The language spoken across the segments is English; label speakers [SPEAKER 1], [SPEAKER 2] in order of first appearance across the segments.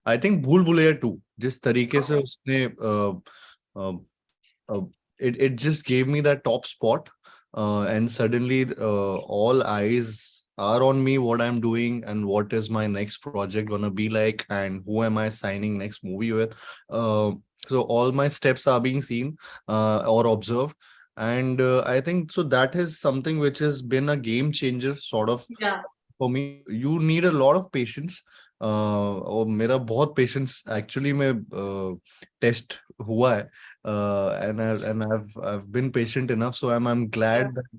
[SPEAKER 1] I think भूल भुलैया 2 जिस तरीके से उसने it just gave me that top spot, and suddenly all eyes are on me, what I'm doing and what is my next project gonna be like, and who am I signing next movie with. So all my steps are being seen or observed, and I think so that is something which has been a game changer sort of.
[SPEAKER 2] Yeah.
[SPEAKER 1] For me, you need a lot of patience. और मेरा बहुत patience actually में test हुआ है, and I've been patient enough, so I'm glad that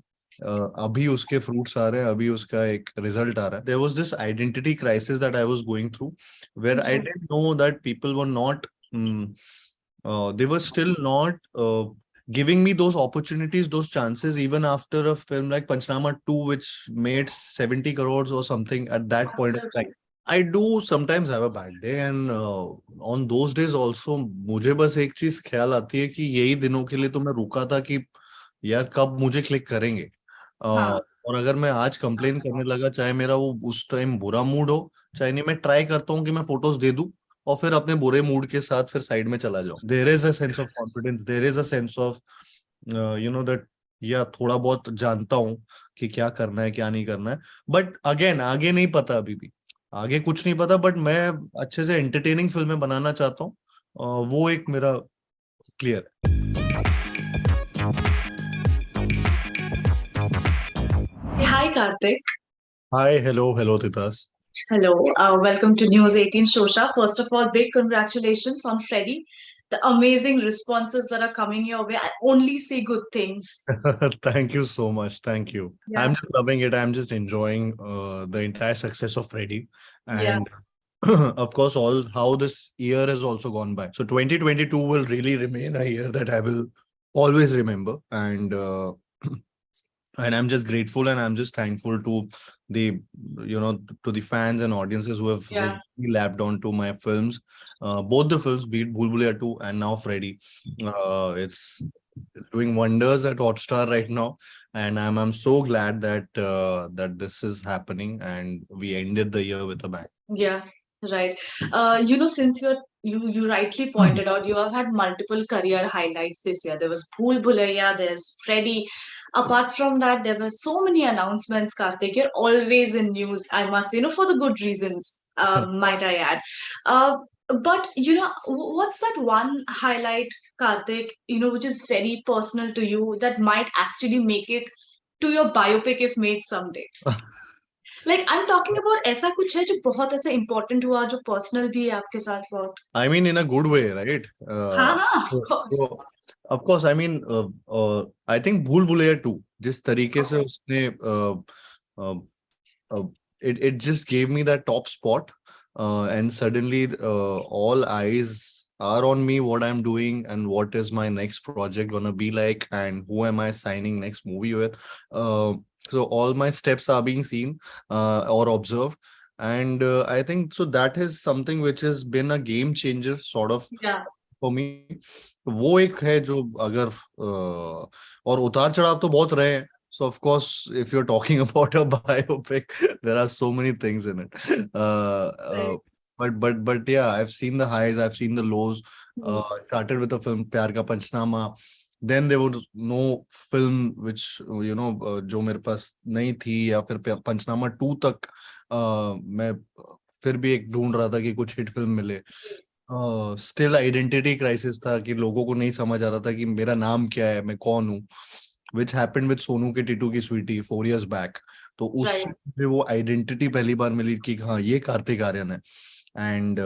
[SPEAKER 1] अभी उसके fruits आ रहे हैं, अभी उसका एक result आ रहा है. There was this identity crisis that I was going through, where I didn't know that people were not, they were still not giving me those opportunities, those chances, even after a film like Panchnama 2, which made 70 crores or something at that point of time. I do sometimes have a bad day, and on those days also मुझे बस एक चीज ख्याल आती है कि यही दिनों के लिए तो मैं रुका था कि यार कब मुझे क्लिक करेंगे. और अगर मैं आज कंप्लेन करने लगा, चाहे मेरा वो उस टाइम बुरा मूड हो, चाहे नहीं, मैं ट्राई करता हूँ कि मैं फोटोज दे दूं और फिर अपने बुरे मूड के साथ फिर साइड में चला जाऊं. There is a sense of confidence, there is a sense of that, या थोड़ा बहुत जानता हूँ कि क्या करना है क्या नहीं करना है. बट अगेन आगे नहीं पता, अभी भी आगे कुछ नहीं पता, बट मैं अच्छे से एंटरटेनिंग फिल्में बनाना चाहता हूँ. वो एक मेरा क्लियर है.
[SPEAKER 2] Hi, Kartik.
[SPEAKER 1] Hi, hello Titas.
[SPEAKER 2] Hello. Welcome to News 18 Showsha. First of all, big congratulations on Freddy. The amazing responses that are coming your way. I only say good things.
[SPEAKER 1] Thank you so much. Thank you.
[SPEAKER 2] Yeah.
[SPEAKER 1] I'm just loving it. I'm just enjoying the entire success of Freddy.
[SPEAKER 2] Yeah.
[SPEAKER 1] And of course, all how this year has also gone by. So 2022 will really remain a year that I will always remember. And I'm just grateful and I'm just thankful to the, to the fans and audiences who've really lapped onto my films, both the films, be it Bhool Bhulaiyaa 2 and now Freddy. It's doing wonders at Hotstar right now, and I'm so glad that that this is happening and we ended the year with a bang.
[SPEAKER 2] Yeah, right. Since you rightly pointed out, you have had multiple career highlights this year. There was Bhool Bhulaiyaa, there's Freddy. Apart from that, there were so many announcements, Kartik. You're always in news, I must say, for the good reasons, might I add. But what's that one highlight, Kartik, which is very personal to you that might actually make it to your biopic if made someday? Like I'm talking about ऐसा कुछ है जो बहुत ऐसा important हुआ जो personal भी है आपके साथ बहुत.
[SPEAKER 1] I mean, in a good way, right?
[SPEAKER 2] हाँ, of
[SPEAKER 1] So,
[SPEAKER 2] course.
[SPEAKER 1] so, of course, I mean, I think Bhool Bhulaiyaa 2, जिस तरीके से उसने uh, it just gave me that top spot, and suddenly all eyes are on me, what I'm doing and what is my next project gonna be like, and who am I signing next movie with. So all my steps are being seen or observed, and I think so that is something which has been a game changer sort of.
[SPEAKER 2] Yeah.
[SPEAKER 1] For me, वो एक है जो अगर और उतार चढ़ाव तो बहुत रहे हैं. So of course, if you're talking about a biopic, there are so many things in it. But yeah, I've seen the highs, I've seen the lows. I started with a film प्यार का पंचनामा. Then there was no film which जो मेरे पास नहीं थी, या फिर पंचनामा 2 तक मैं फिर भी एक ढूंढ रहा था कि कुछ हिट फिल्म मिले. स्टिल आइडेंटिटी क्राइसिस था कि लोगों को नहीं समझ आ रहा था कि मेरा नाम क्या है, मैं कौन हूँ. Which happened with Sonu Ke Titu Ki Sweety 4 years back. तो उससे मुझे वो आइडेंटिटी पहली बार मिली कि हाँ, ये कार्तिक आर्यन है. And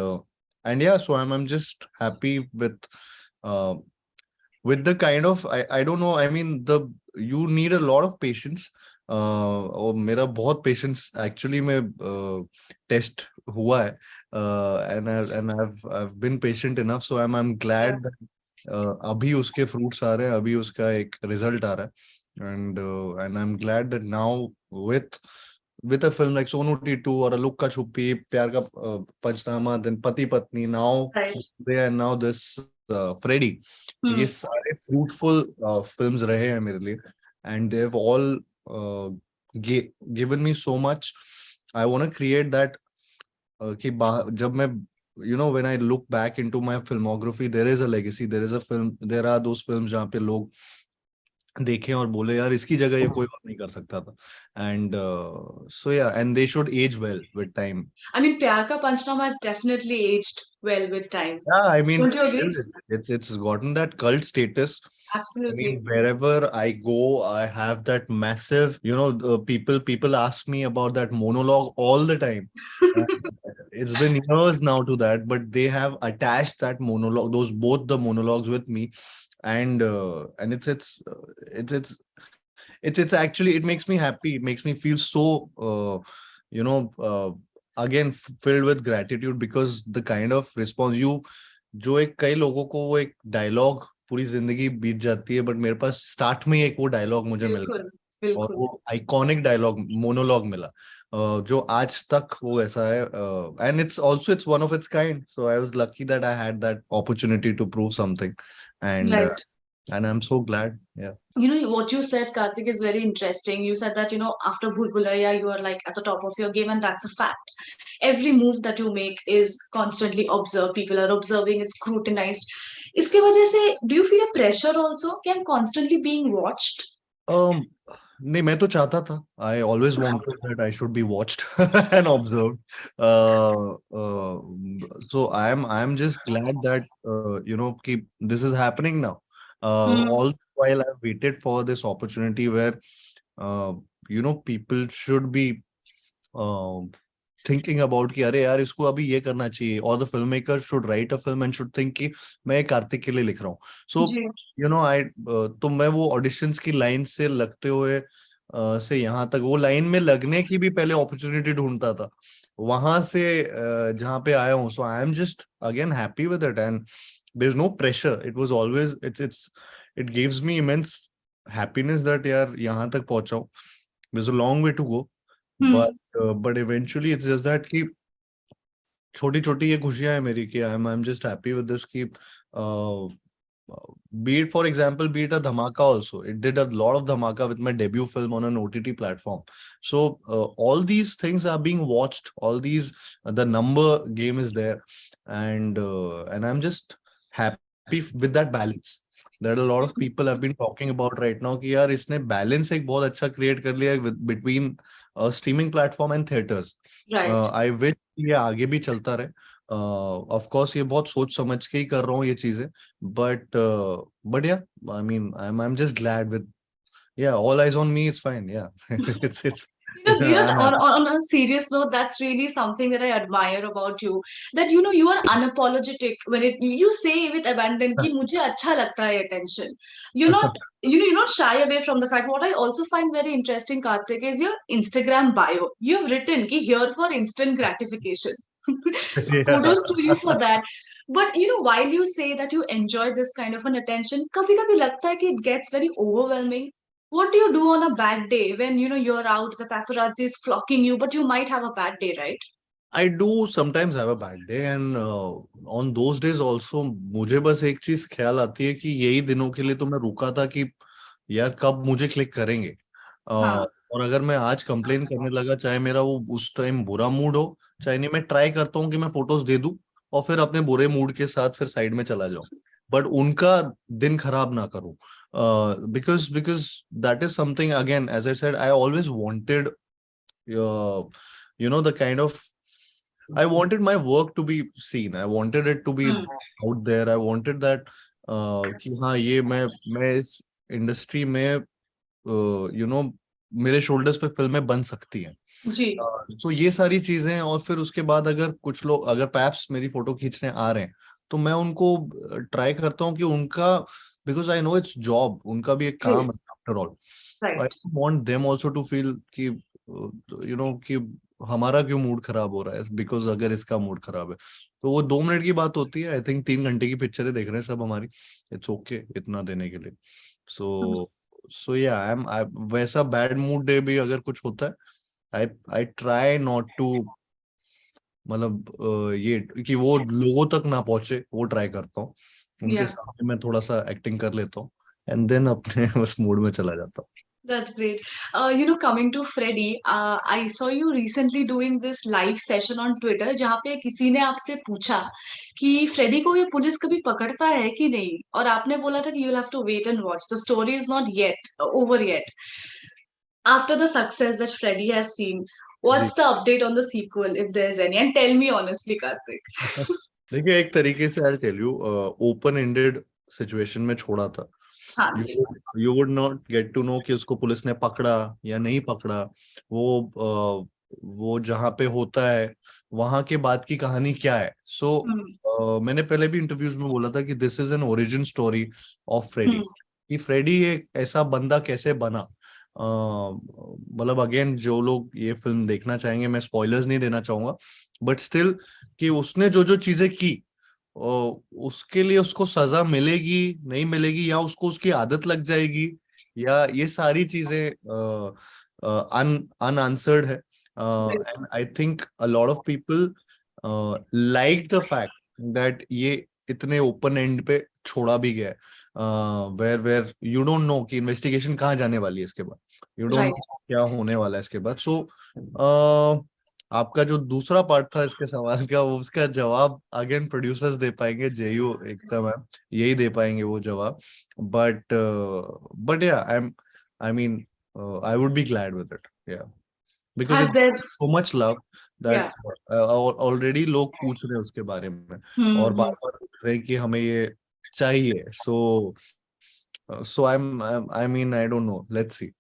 [SPEAKER 1] yeah, so I am just happy with the kind of, I don't know, I mean, you need a lot of patience. और मेरा बहुत पेशेंस एक्चुअली में टेस्ट हुआ है, and I've been patient enough, so I'm glad that अभी उसके fruits आ रहे हैं, अभी उसका एक result आ रहा है. And I'm glad that now with a film like Sonu T2 or a Lukka Chuppi, प्यार का पंचनामा, then Pati Patni, now and now this Freddy. ये सारे fruitful films रहे हैं मेरे लिए, and they've all given me so much. I want to create that कि जब मैं when I look back into my filmography, there is a legacy, there are those films जहाँ पे लोग देखें और बोले यार इसकी जगह ये कोई और नहीं कर सकता था. And so yeah, and they should age well with time.
[SPEAKER 2] I mean, Pyar Ka Panchnama has definitely aged well with time.
[SPEAKER 1] Yeah, I mean,
[SPEAKER 2] Don't you agree?
[SPEAKER 1] still it's gotten that cult status. I
[SPEAKER 2] Absolutely.
[SPEAKER 1] mean, wherever I go, I have that massive, people ask me about that monologue all the time. And it's been years now to that, but they have attached that monologue, both the monologues with me, and it's actually, it makes me happy. It makes me feel so, you know, again filled with gratitude, because the kind of response जो एक कई लोगों को वो एक dialogue पूरी जिंदगी बीत जाती है, बट मेरे पास स्टार्ट में एक वो डायलॉग मुझे मिल गया,
[SPEAKER 2] बिल्कुल
[SPEAKER 1] और
[SPEAKER 2] बिल्कुल.
[SPEAKER 1] वो आइकॉनिक डायलॉग मोनोलॉग मिला, जो आज तक वो ऐसा है, and it's one of its kind, so I was lucky that I had that opportunity to prove something, and
[SPEAKER 2] Right.
[SPEAKER 1] and I'm so glad. Yeah.
[SPEAKER 2] You know, what you said, Kartik, is very interesting. You said that, after Bhool Bhulaiyaa, you are like at the top of your game, and that's a fact. Every move that you make is constantly observed. People are observing, it's scrutinized. इसके वजह से, do you feel a pressure also? कि I'm constantly being watched?
[SPEAKER 1] Um, नहीं, मैं तो चाहता था. I always wanted that I should be watched and observed. So I'm just glad that कि this is happening now. All the while I've waited for this opportunity where people should be uh, thinking about कि अरे यार इसको अभी ये करना चाहिए, or the filmmaker should write a film and should think कि मैं कार्तिक के लिए लिख रहा हूँ. So
[SPEAKER 2] जी.
[SPEAKER 1] तो मैं वो ऑडिशंस की लाइन से लगते हुए से यहाँ तक, वो लाइन में लगने की भी पहले अपॉर्चुनिटी ढूंढता था, वहां से जहाँ पे आया हूँ. So I am just again happy with it, and there is no pressure. It was always it gives me immense happiness that यार यहाँ तक पहुंचा हूँ. There is a long way to go, but eventually it's just that कि छोटी छोटी ये खुशियां है मेरी, कि I am just happy with this, कि be it, for example, be it a dhamaka also. It did a lot of dhamaka with my debut film on an OTT platform. So all these things are being watched. All these, the number game is there, and I'm just happy with that balance that a lot of people have been talking about right now. कि यार इसने balance एक बहुत अच्छा create कर लिया है between streaming platform and theaters.
[SPEAKER 2] Right.
[SPEAKER 1] I wish ये आगे भी चलता रहे. ऑफ कोर्स ये बहुत सोच समझ के ही कर रहा हूँ ये चीजें, but yeah I mean I am just glad with, yeah all eyes on me, it's fine, yeah it's I'm happy.
[SPEAKER 2] On a serious note, that's really something that I admire about you. That you are unapologetic when you say with abandon कि मुझे अच्छा लगता है attention. You're not you're not shy away from the fact. What I also find very interesting, Kartik, is your Instagram bio. You've written कि here for instant gratification. So
[SPEAKER 1] Yeah.
[SPEAKER 2] kudos to you for that. But while you say that you enjoy this kind of an attention, कभी कभी लगता है कि it gets very overwhelming. What do you do on a bad day when you're out, the paparazzi is flocking you, but you might have a bad day, right?
[SPEAKER 1] I do sometimes have a bad day, and on those days also मुझे बस एक चीज ख्याल आती है कि यही दिनों के लिए तो मैं रुका था कि यार कब मुझे क्लिक करेंगे.
[SPEAKER 2] हाँ.
[SPEAKER 1] और अगर मैं आज कंप्लेन करने लगा, चाहे मेरा वो उस टाइम बुरा मूड हो, चाहे नहीं, मैं ट्राई करता हूँ कि मैं फोटोज दे दूं और फिर अपने बुरे मूड के साथ फिर साइड में चला जाऊं, बट उनका दिन खराब ना करूं. Because that is something, again, as I said, I always wanted the kind of, I wanted my work to be seen. I wanted it to be out there. I wanted that कि हाँ ये मैं इस industry में मेरे shoulders पे फिल्में बन सकती हैं.
[SPEAKER 2] जी.
[SPEAKER 1] सो ये सारी चीजें, और फिर उसके बाद अगर कुछ लोग अगर पैप्स मेरी फोटो खींचने आ रहे हैं, तो मैं उनको ट्राई करता हूँ कि उनका, because I know it's job, उनका भी एक काम है after all. I want them also to feel कि कि हमारा क्यों मूड खराब हो रहा है, बिकॉज अगर इसका मूड खराब है तो वो 2 मिनट की बात होती है. आई थिंक 3 घंटे की पिक्चरें देख रहे हैं सब हमारी. इट्स ओके इतना देने के लिए. सो या वैसा बैड मूड डे भी अगर कुछ होता है, आई ट्राई नॉट टू, मतलब ये कि वो लोगों तक ना पहुंचे, वो ट्राई करता हूँ. उनके सामने मैं थोड़ा सा एक्टिंग कर लेता हूँ, एंड देन अपने उस मूड में चला जाता हूँ.
[SPEAKER 2] That's great. Coming to Freddy, I saw you recently doing this live session on Twitter जहाँ पे किसी ने आपसे पूछा कि फ्रेडी को ये पुलिस कभी पकड़ता है कि नहीं, और आपने बोला था कि you'll have to wait and watch. The story is not yet over yet. After the success that Freddy has seen,
[SPEAKER 1] ji.
[SPEAKER 2] what's the update on the sequel, if there's any? And tell me honestly, Kartik.
[SPEAKER 1] देखिए, एक तरीके से I tell you, open ended situation में छोड़ा था।
[SPEAKER 2] हाँ
[SPEAKER 1] यू
[SPEAKER 2] जी.
[SPEAKER 1] You would not get to know कि उसको पुलिस ने पकड़ा या नहीं पकड़ा। वो जहाँ पे होता है वहां के बाद की कहानी क्या है।
[SPEAKER 2] हम्म.
[SPEAKER 1] मैंने पहले भी इंटरव्यूज में बोला था कि this is an origin story of Freddy,
[SPEAKER 2] hmm.
[SPEAKER 1] कि फ्रेडी एक ऐसा बंदा कैसे बना। मतलब अगेन, जो लोग ये फिल्म देखना चाहेंगे, मैं स्पॉयलर्स नहीं देना चाहूंगा, बट स्टिल कि उसने जो जो चीजें की, उसके लिए उसको सजा मिलेगी नहीं मिलेगी, या उसको उसकी आदत लग जाएगी, या ये सारी चीजें अनआंसर्ड है। And I think a lot of people like the fact that ये इतने ओपन एंड पे छोड़ा भी गया है, where where you don't know कि इन्वेस्टिगेशन कहाँ जाने वाली है इसके बाद, यू डोंट
[SPEAKER 2] Right.
[SPEAKER 1] नो क्या होने वाला है इसके बाद। सो आपका जो दूसरा पार्ट था इसके सवाल का, वो उसका जवाब अगेन प्रोड्यूसर्स दे पाएंगे, जेयू एकदम है, यही दे पाएंगे वो जवाब। But yeah I mean I would be glad with it, yeah because
[SPEAKER 2] Has
[SPEAKER 1] it's
[SPEAKER 2] there?
[SPEAKER 1] So much love that
[SPEAKER 2] Yeah.
[SPEAKER 1] Already लोग पूछ रहे हैं उसके बारे में, और बार
[SPEAKER 2] Hmm.
[SPEAKER 1] बार पूछ रहे हैं कि हमें ये चाहिए। So I mean I don't know, let's see.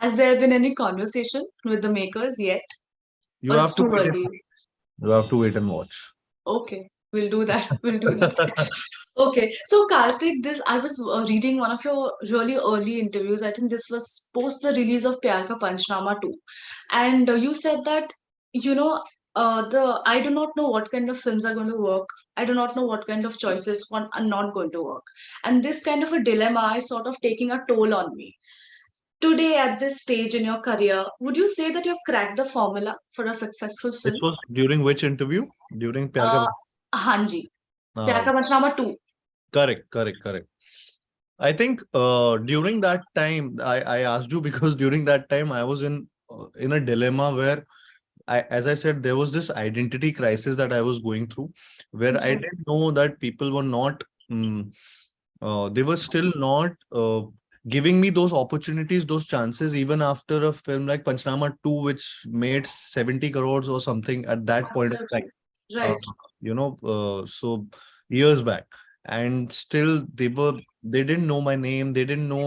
[SPEAKER 2] Has there been any conversation with the makers yet?
[SPEAKER 1] You
[SPEAKER 2] Or
[SPEAKER 1] have
[SPEAKER 2] it's
[SPEAKER 1] to
[SPEAKER 2] too
[SPEAKER 1] wait
[SPEAKER 2] early?
[SPEAKER 1] You have to wait and watch.
[SPEAKER 2] Okay, we'll do that. We'll do that. Okay, so Karthik, this I was reading one of your really early interviews. I think this was post the release of Pyar Ka Panchnama 2, and you said that you know the I do not know what kind of films are going to work. I do not know what kind of choices one are not going to work, and this kind of a dilemma is sort of taking a toll on me. Today, at this stage in your career, would you say that you've cracked the formula for a successful
[SPEAKER 1] This
[SPEAKER 2] film?
[SPEAKER 1] was during which interview? During Pyar Ka
[SPEAKER 2] Uh, हाँ जी. प्यार
[SPEAKER 1] uh,
[SPEAKER 2] का पंचनामा 2.
[SPEAKER 1] correct. I think during that time, I asked you because during that time I was in a dilemma where as I said, there was this identity crisis that I was going through, where I
[SPEAKER 2] ji.
[SPEAKER 1] didn't know that people were not, they were still not giving me those opportunities, those chances, even after a film like Panchnama 2, which made 70 crores or something at that point of time.
[SPEAKER 2] Absolutely.
[SPEAKER 1] Uh,
[SPEAKER 2] Right.
[SPEAKER 1] so years back, and still they didn't know my name. They didn't know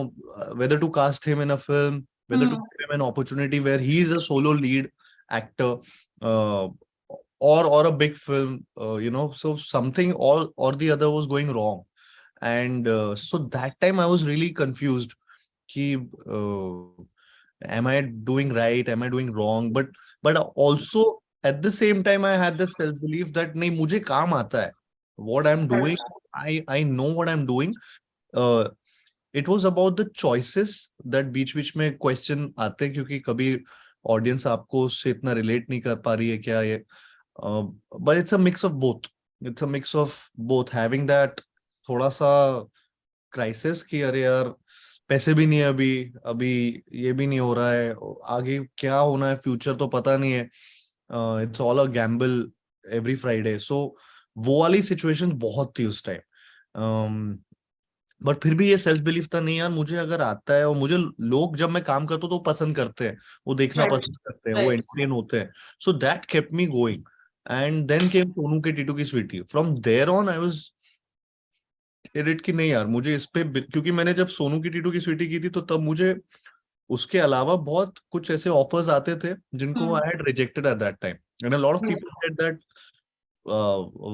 [SPEAKER 1] whether to cast him in a film, whether to
[SPEAKER 2] Hmm.
[SPEAKER 1] give him an opportunity where he is a solo lead actor, uh, or a big film, so something all or the other was going wrong. And so that time I was really confused ki, am I doing right, am I doing wrong, but also at the same time I had this self belief that nahi, mujhe kaam aata hai, what I'm doing,
[SPEAKER 2] Right.
[SPEAKER 1] I know what I'm doing. uh, it was about the choices that बीच में question आते हैं, क्योंकि कभी audience आपको उससे इतना relate नहीं कर पा रही है क्या ये, but it's a mix of both, it's a mix of both having that थोड़ा सा क्राइसिस कि अरे यार पैसे भी नहीं है अभी, अभी ये भी नहीं हो रहा है, आगे क्या होना है, फ्यूचर तो पता नहीं है, it's all a gamble every Friday. So वो वाली सिचुएशन बहुत थी उस टाइम। बट फिर भी ये सेल्फ बिलीफ था, नहीं यार मुझे अगर आता है, और मुझे लोग जब मैं काम करता हूँ तो वो पसंद करते हैं, वो देखना
[SPEAKER 2] Right.
[SPEAKER 1] पसंद करते हैं, वो
[SPEAKER 2] Right.
[SPEAKER 1] एंटरटेन होते हैं। So that kept me going. And then came Sonu Ke Titu Ki Sweety. From there on I was इरिट कि नहीं यार मुझे इस पे क्योंकि मैंने जब सोनू की टीटू की स्वीटी की थी तो तब मुझे उसके अलावा बहुत कुछ ऐसे ऑफर्स आते थे जिनको
[SPEAKER 2] Hmm.
[SPEAKER 1] I had rejected at that time, and a lot of
[SPEAKER 2] जी.
[SPEAKER 1] People said that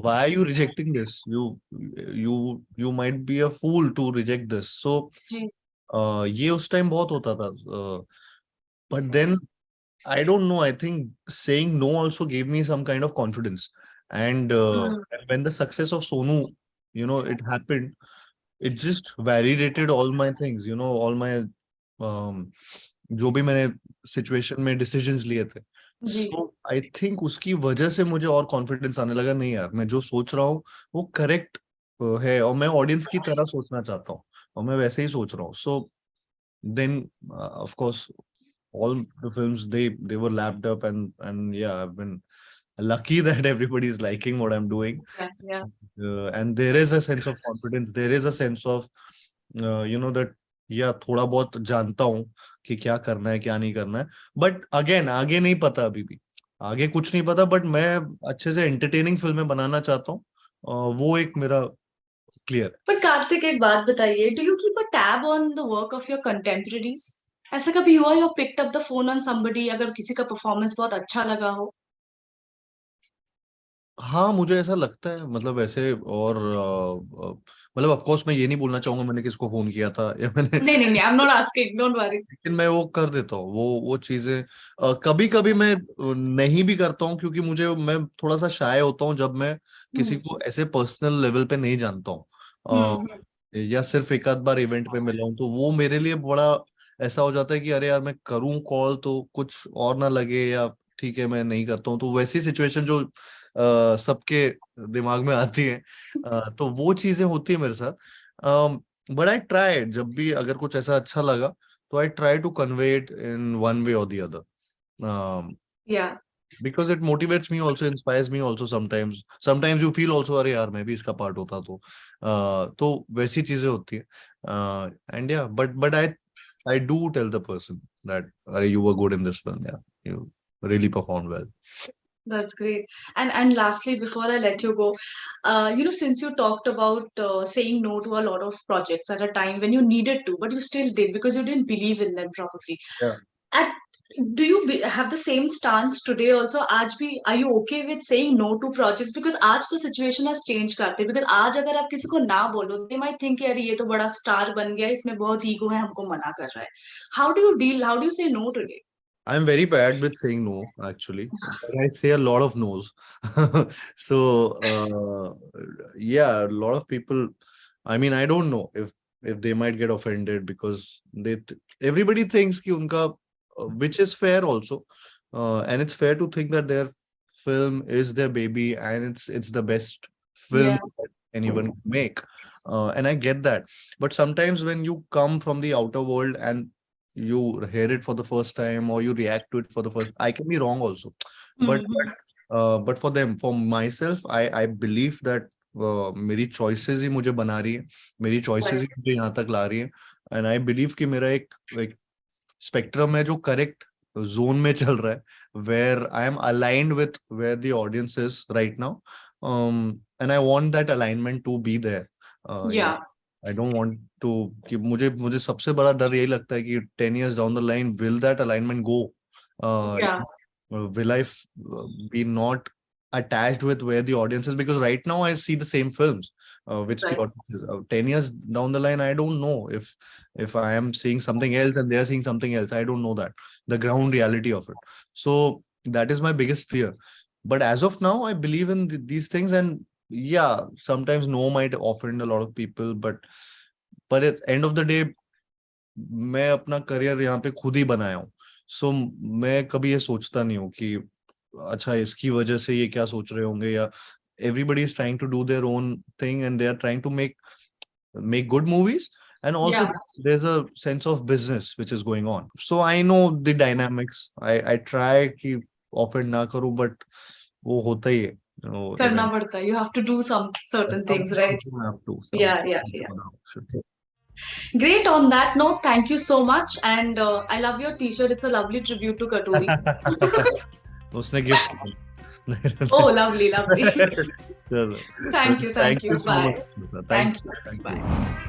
[SPEAKER 1] why are you rejecting this, you might be a fool to reject this. So
[SPEAKER 2] जी.
[SPEAKER 1] ये उस टाइम बहुत होता था, but then I don't know, I think saying no also gave me some kind of confidence. And
[SPEAKER 2] Hmm.
[SPEAKER 1] when the success of Sonu, it happened, it just validated all my things, all my जो भी मैंने situation में decisions लिए थे।
[SPEAKER 2] जी.
[SPEAKER 1] सो I think उसकी वजह से मुझे और कॉन्फिडेंस आने लगा, नहीं यार मैं जो सोच रहा हूँ वो करेक्ट है, और मैं ऑडियंस की तरह सोचना चाहता हूँ, और मैं वैसे ही सोच रहा हूँ। सो then of course all the films they were lapped up, and yeah, I've been lucky that everybody is liking what I'm doing.
[SPEAKER 2] Yeah.
[SPEAKER 1] And there is a sense of confidence, there is a sense of that yeah, थोड़ा बहुत जानता हूँ कि क्या करना है क्या नहीं करना है, बट अगेन आगे नहीं पता, अभी भी आगे कुछ नहीं पता, बट मैं अच्छे से एंटरटेनिंग फिल्में बनाना चाहता हूँ, वो एक मेरा क्लियर है।
[SPEAKER 2] पर कार्तिक एक बात बताइए, do you keep a tab on the work of your contemporaries? ऐसा कभी हुआ you picked up the phone on somebody, अगर किसी का परफॉर्मेंस बहुत अच्छा लगा हो?
[SPEAKER 1] हाँ, मुझे ऐसा लगता है, मतलब ऐसे, और मतलब ऑफ कोर्स मैं ये नहीं बोलना चाहूंगा मैंने किसको फोन किया था या मैंने,
[SPEAKER 2] नहीं नहीं नहीं, I am not asking, don't worry.
[SPEAKER 1] लेकिन मैं वो कर देता हूँ, वो चीजें कभी कभी मैं नहीं भी करता हूँ, क्योंकि मैं थोड़ा सा शाय होता हूँ जब मैं किसी
[SPEAKER 2] हम्म
[SPEAKER 1] को ऐसे पर्सनल लेवल पे नहीं जानता हूँ,
[SPEAKER 2] हम्म।
[SPEAKER 1] या सिर्फ एक आध बार इवेंट पे मिला हूँ, तो वो मेरे लिए बड़ा ऐसा हो जाता है कि अरे यार मैं करूँ कॉल तो कुछ और ना लगे, या ठीक है मैं नहीं करता हूँ, तो वैसी सिचुएशन जो सबके दिमाग में आती है, तो वो चीजें होती है मेरे साथ। बट आई ट्राई, जब भी अगर कुछ ऐसा अच्छा लगा तो I try to convey it in one way or the other. Um,
[SPEAKER 2] या
[SPEAKER 1] because it motivates me also, inspires me also sometimes. Sometimes you feel also, अरे यार मैं भी इसका पार्ट होता तो वैसी चीजें होती है. And yeah, but I do tell the person that अरे you were good in this film, yeah, you really performed well.
[SPEAKER 2] That's great. And lastly, before I let you go, since you talked about saying no to a lot of projects at a time when you needed to, but you still did because you didn't believe in them probably.
[SPEAKER 1] Yeah.
[SPEAKER 2] At do you have the same stance today also? आज भी are you okay with saying no to projects? Because आज the situation has changed करते, because आज अगर आप किसी को ना बोलो, they might think यार ये तो बड़ा स्टार बन गया, इसमें बहुत ईगो है, हमको मना कर रहा है. How do you deal? How do you say no today?
[SPEAKER 1] I'm very bad with saying no, actually. But I say a lot of no's. So, yeah, a lot of people. I mean, I don't know if they might get offended because everybody thinks कि उनका, which is fair also, and it's fair to think that their film is their baby and it's the best film
[SPEAKER 2] Yeah.
[SPEAKER 1] that anyone can make, and I get that. But sometimes when you come from the outer world and you hear it for the first time or you react to it for the first, I can be wrong also, but
[SPEAKER 2] Mm-hmm.
[SPEAKER 1] but for them, for myself, I believe that मेरी choices ही मुझे बना रही है, मेरी choices
[SPEAKER 2] Right.
[SPEAKER 1] ही मुझे यहाँ तक ला रही है, and I believe कि मेरा एक spectrum है जो correct zone में चल रहा है, where I am aligned with where the audience is right now, and I want that alignment to be there.
[SPEAKER 2] Yeah.
[SPEAKER 1] I don't want to कि मुझे सबसे बड़ा डर यही लगता है कि 10 years down the line, will that alignment go?
[SPEAKER 2] Yeah.
[SPEAKER 1] Will I be not attached with where the audience is? Because right now I see the same films, which the
[SPEAKER 2] Right.
[SPEAKER 1] audience is. 10 years down the line, I don't know if I am seeing something else and they are seeing something else. I don't know that, the ground reality of it. So that is my biggest fear. But as of now, I believe in these things, and yeah, sometimes no might offend a lot of people, but at the end of the day, मैं अपना career यहाँ पे खुद ही बनाया हूँ. सो मैं कभी ये सोचता नहीं हूँ कि अच्छा इसकी वजह से ये क्या सोच रहे होंगे, या everybody is trying to do their own thing and they are trying to make good movies, and also
[SPEAKER 2] Yeah.
[SPEAKER 1] there's a sense of business which is going on. So I know the dynamics. I try कि offend ना करूँ, but वो होता ही है,
[SPEAKER 2] करना
[SPEAKER 1] event.
[SPEAKER 2] पड़ता है. You have to do some certain things, right?
[SPEAKER 1] You have to
[SPEAKER 2] Yeah, yeah,
[SPEAKER 1] some
[SPEAKER 2] yeah.
[SPEAKER 1] other option.
[SPEAKER 2] Great. On that note, thank you so much. And I love your t-shirt. It's a lovely tribute to Katuri.
[SPEAKER 1] उसने gift
[SPEAKER 2] Oh, lovely, lovely.
[SPEAKER 1] चलो,
[SPEAKER 2] Thank you,
[SPEAKER 1] thank
[SPEAKER 2] thank
[SPEAKER 1] you
[SPEAKER 2] you.
[SPEAKER 1] So
[SPEAKER 2] Bye.
[SPEAKER 1] Much,
[SPEAKER 2] Thank
[SPEAKER 1] thank
[SPEAKER 2] you.
[SPEAKER 1] You, thank
[SPEAKER 2] Bye.
[SPEAKER 1] You.